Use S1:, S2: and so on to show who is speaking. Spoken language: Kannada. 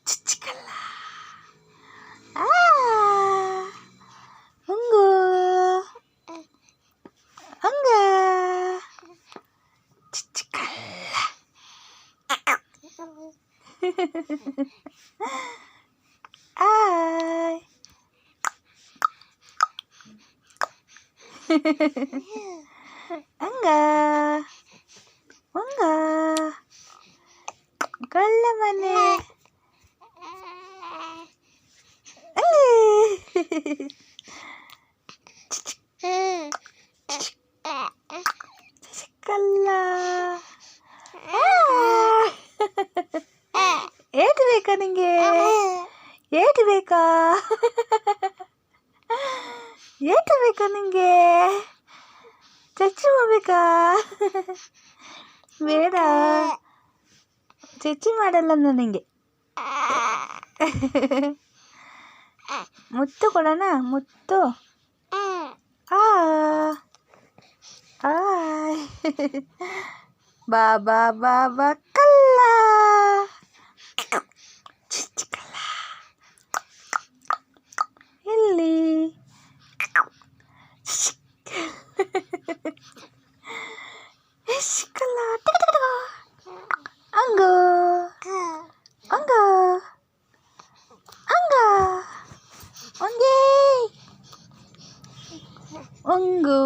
S1: ಚಿಚ್ಚಿಕಲ್ಲ ಹಂಗು ಹಂಗ ಚಿಚ್ಚಿಕಲ್ಲ ಆಯ್ ಹಂಗ ಹಂಗ ಕಳ್ಳ ಮನೆ ಕಲ್ಲ ಏಟು ಬೇಕಾ ನಿಂಗೆ ಏಟು ಬೇಕಾ ಏಟು ಬೇಕಾ ನಿಂಗೆ ಚಚ್ಚು ಬೇಕಾ ಬೇಡ ಚಚ್ಚಿ ಮಾಡಲ್ಲ ನನಗೆ ಮುತ್ತು ಕೊಡೋಣ ಮುತ್ತು ಆಯ್ ಬಾ ಬಾ ಬಾ ಬಾ ಕಲ್ಲ ಚಿಚ್ಚಿಕಲ್ಲ ಎಲ್ಲಿ ಚಿಕ್ಕಲ್ಲ ಹಂಗು ಹಂಗ ಹಂಗ ಹಂಗೇ ಹಂಗು